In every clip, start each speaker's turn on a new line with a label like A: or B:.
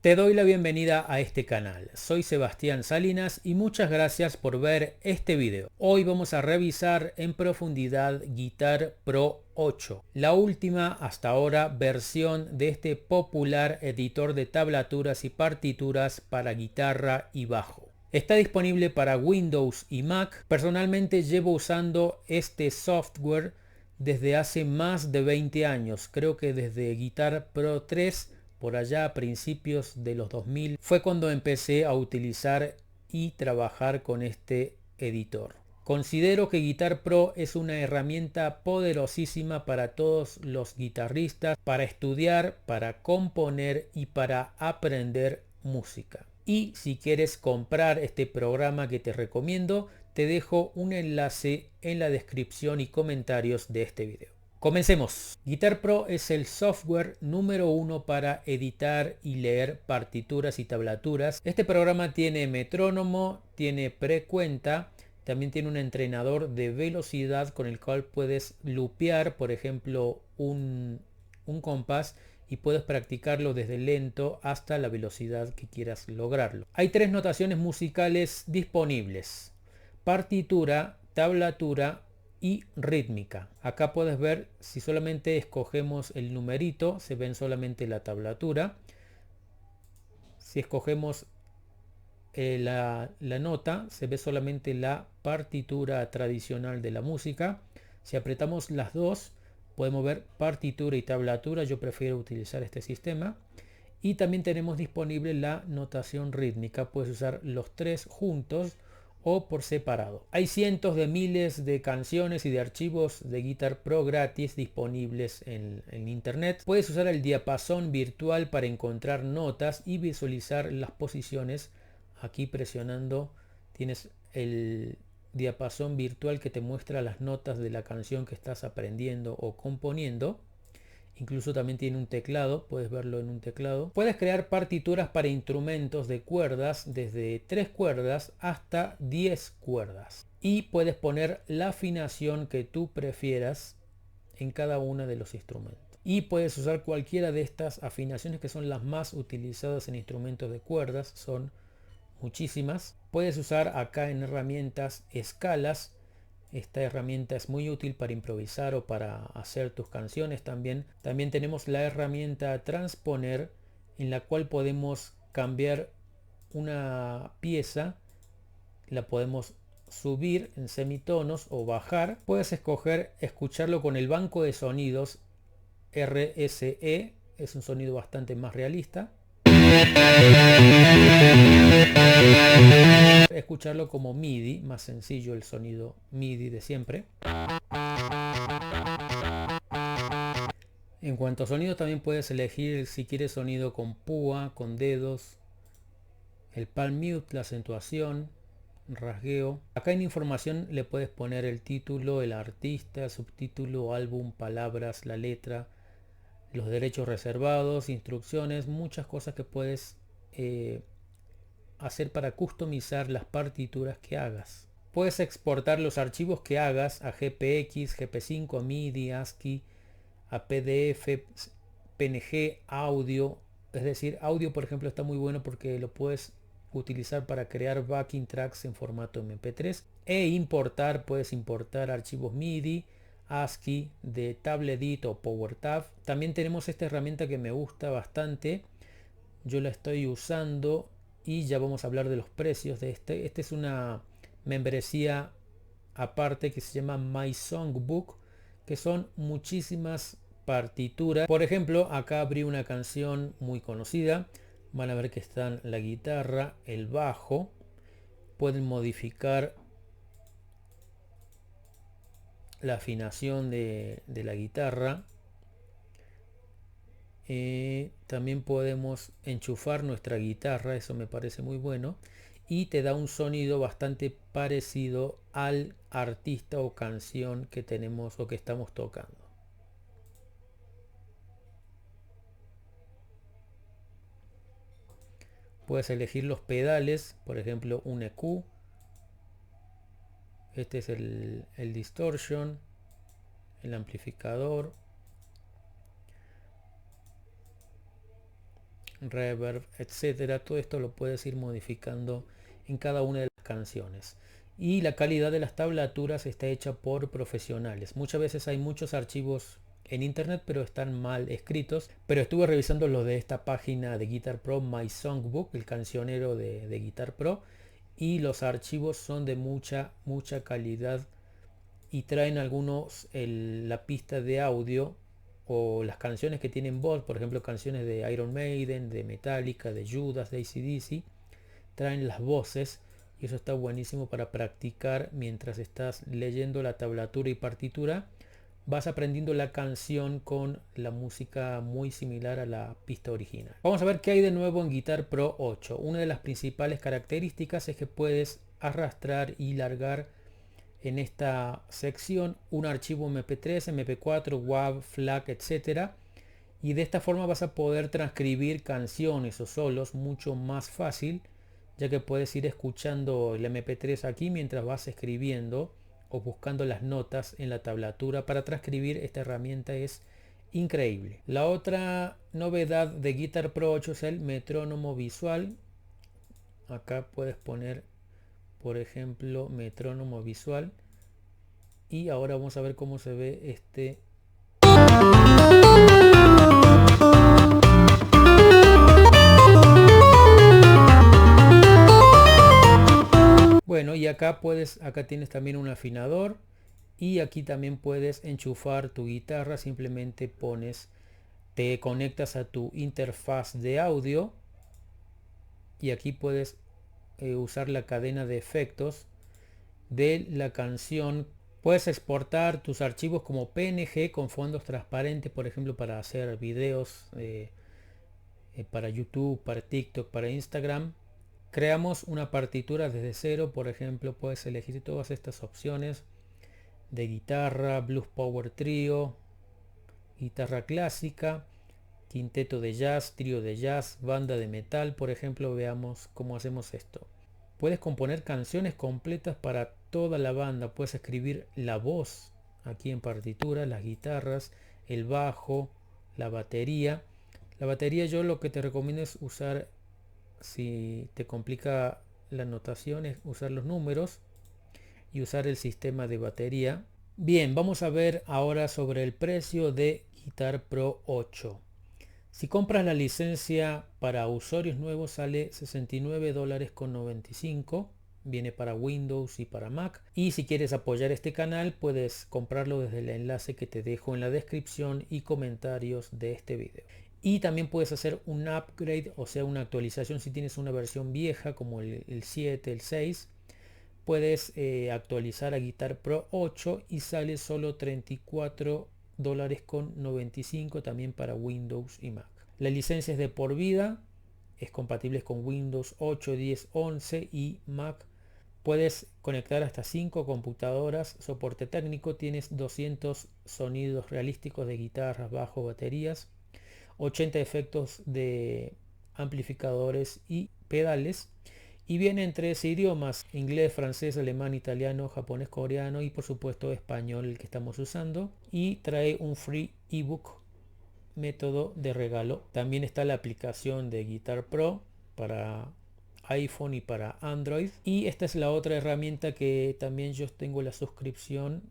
A: Te doy la bienvenida a este canal. Soy Sebastián Salinas y muchas gracias por ver este video. Hoy vamos a revisar en profundidad Guitar Pro 8, la última hasta ahora versión de este popular editor de tablaturas y partituras para guitarra y bajo. Está disponible para Windows y Mac. Personalmente llevo usando este software desde hace más de 20 años. Creo que desde Guitar Pro 3, por allá a principios de los 2000, fue cuando empecé a utilizar y trabajar con este editor. Considero que Guitar Pro es una herramienta poderosísima para todos los guitarristas, para estudiar, para componer y para aprender música. Y si quieres comprar este programa que te recomiendo, te dejo un enlace en la descripción y comentarios de este video. Comencemos. Guitar Pro es el software número uno para editar y leer partituras y tablaturas. Este programa tiene metrónomo, tiene precuenta, también tiene un entrenador de velocidad con el cual puedes lupear, por ejemplo, un compás y puedes practicarlo desde lento hasta la velocidad que quieras lograrlo. Hay tres notaciones musicales disponibles: partitura, tablatura y rítmica. Acá puedes ver, si solamente escogemos el numerito, se ven solamente la tablatura. Si escogemos la nota, se ve solamente la partitura tradicional de la música. Si apretamos las dos, podemos ver partitura y tablatura. Yo prefiero utilizar este sistema. Y también tenemos disponible la notación rítmica. Puedes usar los tres juntos o por separado. Hay cientos de miles de canciones y de archivos de Guitar Pro gratis disponibles en internet. Puedes usar el diapasón virtual para encontrar notas y visualizar las posiciones. Aquí presionando tienes el diapasón virtual que te muestra las notas de la canción que estás aprendiendo o componiendo. Incluso también tiene un teclado, puedes verlo en un teclado. Puedes crear partituras para instrumentos de cuerdas desde 3 cuerdas hasta 10 cuerdas. Y puedes poner la afinación que tú prefieras en cada uno de los instrumentos. Y puedes usar cualquiera de estas afinaciones que son las más utilizadas en instrumentos de cuerdas. Son muchísimas. Puedes usar acá en herramientas escalas. Esta herramienta es muy útil para improvisar o para hacer tus canciones también. También tenemos la herramienta transponer, en la cual podemos cambiar una pieza, la podemos subir en semitonos o bajar. Puedes escoger escucharlo con el banco de sonidos RSE, es un sonido bastante más realista. Escucharlo como MIDI, más sencillo, el sonido MIDI de siempre. En cuanto a sonido, también puedes elegir si quieres sonido con púa, con dedos, el palm mute, la acentuación, rasgueo. Acá en información le puedes poner el título, el artista, subtítulo, álbum, palabras, la letra, los derechos reservados, instrucciones, muchas cosas que puedes hacer para customizar las partituras que hagas. Puedes exportar los archivos que hagas a GPX, GP5, MIDI, ASCII, a PDF, PNG, audio. Es decir, audio, por ejemplo, está muy bueno porque lo puedes utilizar para crear backing tracks en formato MP3 e importar. Puedes importar archivos MIDI, ASCII de TableEdit o PowerTab. También tenemos esta herramienta que me gusta bastante. Yo la estoy usando y ya vamos a hablar de los precios de este. Este es una membresía aparte que se llama My Songbook, que son muchísimas partituras. Por ejemplo, acá abrí una canción muy conocida. Van a ver que están la guitarra, el bajo. Pueden modificar la afinación de la guitarra. También podemos enchufar nuestra guitarra, eso me parece muy bueno, y te da un sonido bastante parecido al artista o canción que tenemos o que estamos tocando. Puedes elegir los pedales, por ejemplo un EQ. Este es el distortion, el amplificador. reverb, etcétera. Todo esto lo puedes ir modificando en cada una de las canciones. Y la calidad de las tablaturas está hecha por profesionales. Muchas veces hay muchos archivos en internet pero están mal escritos, pero estuve revisando los de esta página de Guitar Pro, My Songbook, el cancionero de Guitar Pro, y los archivos son de mucha calidad y traen algunos la pista de audio o las canciones que tienen voz, por ejemplo canciones de Iron Maiden, de Metallica, de Judas, de AC/DC, traen las voces y eso está buenísimo para practicar mientras estás leyendo la tablatura y partitura. Vas aprendiendo la canción con la música muy similar a la pista original. Vamos a ver qué hay de nuevo en Guitar Pro 8. Una de las principales características es que puedes arrastrar y largar en esta sección un archivo MP3, MP4, WAV, FLAC, etcétera, y de esta forma vas a poder transcribir canciones o solos mucho más fácil, ya que puedes ir escuchando el MP3 aquí mientras vas escribiendo o buscando las notas en la tablatura. Para transcribir esta herramienta es increíble. La otra novedad de Guitar Pro 8 es el metrónomo visual. Acá puedes poner, por ejemplo, metrónomo visual, y ahora vamos a ver cómo se ve este. Bueno, y acá tienes también un afinador, y aquí también puedes enchufar tu guitarra. Simplemente te conectas a tu interfaz de audio y aquí puedes usar la cadena de efectos de la canción. Puedes exportar tus archivos como PNG con fondos transparentes, por ejemplo, para hacer videos para YouTube, para TikTok, para Instagram. Creamos una partitura desde cero, por ejemplo, puedes elegir todas estas opciones de guitarra, blues power trio, guitarra clásica, quinteto de jazz, trío de jazz, banda de metal. Por ejemplo, veamos cómo hacemos esto. Puedes componer canciones completas para toda la banda. Puedes escribir la voz aquí en partitura, las guitarras, el bajo, la batería. La batería yo lo que te recomiendo es usar, si te complica la notación, es usar los números y usar el sistema de batería. Bien, vamos a ver ahora sobre el precio de Guitar Pro 8. Si compras la licencia para usuarios nuevos sale $69.95. Viene para Windows y para Mac. Y si quieres apoyar este canal puedes comprarlo desde el enlace que te dejo en la descripción y comentarios de este video. Y también puedes hacer un upgrade, o sea una actualización. Si tienes una versión vieja como el 7, el 6, puedes actualizar a Guitar Pro 8 y sale solo $34.95 también para Windows y Mac. La licencia es de por vida, es compatible con Windows 8, 10, 11 y Mac. Puedes conectar hasta 5 computadoras, soporte técnico, tienes 200 sonidos realísticos de guitarras, bajo, baterías, 80 efectos de amplificadores y pedales. Y viene en 3 idiomas: inglés, francés, alemán, italiano, japonés, coreano y por supuesto español, el que estamos usando. Y trae un free ebook, método de regalo. También está la aplicación de Guitar Pro para iPhone y para Android. Y esta es la otra herramienta que también yo tengo la suscripción,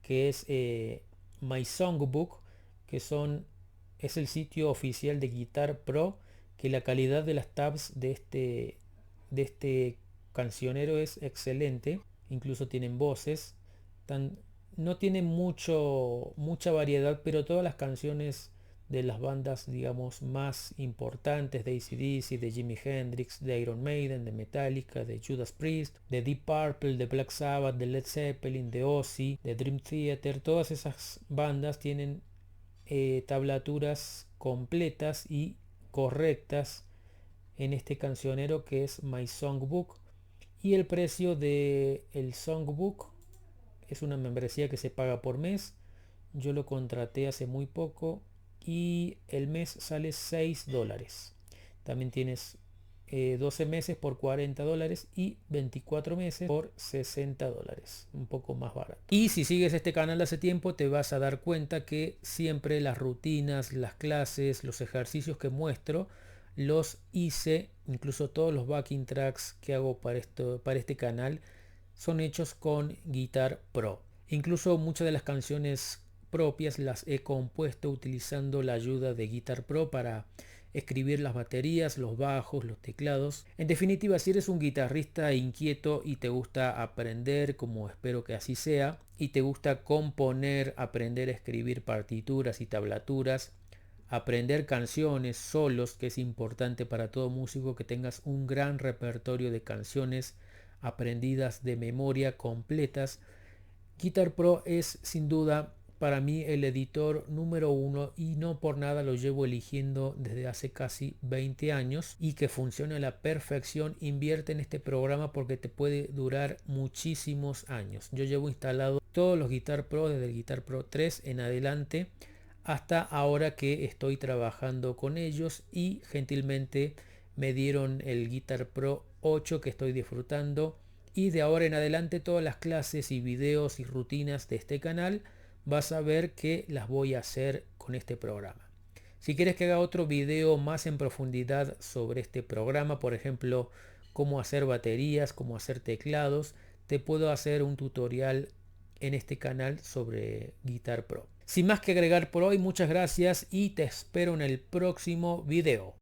A: que es My Songbook, que es el sitio oficial de Guitar Pro, que la calidad de las tabs de este cancionero es excelente. Incluso tienen voces. No tiene mucha variedad, pero todas las canciones de las bandas, digamos, más importantes, de AC/DC, de Jimi Hendrix, de Iron Maiden, de Metallica, de Judas Priest, de Deep Purple, de Black Sabbath, de Led Zeppelin, de Ozzy, de Dream Theater, todas esas bandas tienen tablaturas completas y correctas en este cancionero que es My Songbook. Y el precio de el Songbook es una membresía que se paga por mes. Yo lo contraté hace muy poco y el mes sale $6. También tienes 12 meses por $40 y 24 meses por $60, un poco más barato. Y si sigues este canal hace tiempo te vas a dar cuenta que siempre las rutinas, las clases, los ejercicios que muestro los hice, incluso todos los backing tracks que hago para este canal son hechos con Guitar Pro. Incluso muchas de las canciones propias las he compuesto utilizando la ayuda de Guitar Pro para escribir las baterías, los bajos, los teclados. En definitiva, si eres un guitarrista inquieto y te gusta aprender, como espero que así sea, y te gusta componer, aprender a escribir partituras y tablaturas, aprender canciones, solos, que es importante para todo músico que tengas un gran repertorio de canciones aprendidas de memoria, completas, Guitar Pro es sin duda para mí el editor número uno y no por nada lo llevo eligiendo desde hace casi 20 años y que funciona a la perfección. Invierte en este programa porque te puede durar muchísimos años. Yo llevo instalado todos los Guitar Pro desde el Guitar Pro 3 en adelante hasta ahora que estoy trabajando con ellos y gentilmente me dieron el Guitar Pro 8 que estoy disfrutando. Y de ahora en adelante todas las clases y videos y rutinas de este canal vas a ver que las voy a hacer con este programa. Si quieres que haga otro video más en profundidad sobre este programa, por ejemplo, cómo hacer baterías, cómo hacer teclados, te puedo hacer un tutorial en este canal sobre Guitar Pro. Sin más que agregar por hoy, muchas gracias y te espero en el próximo video.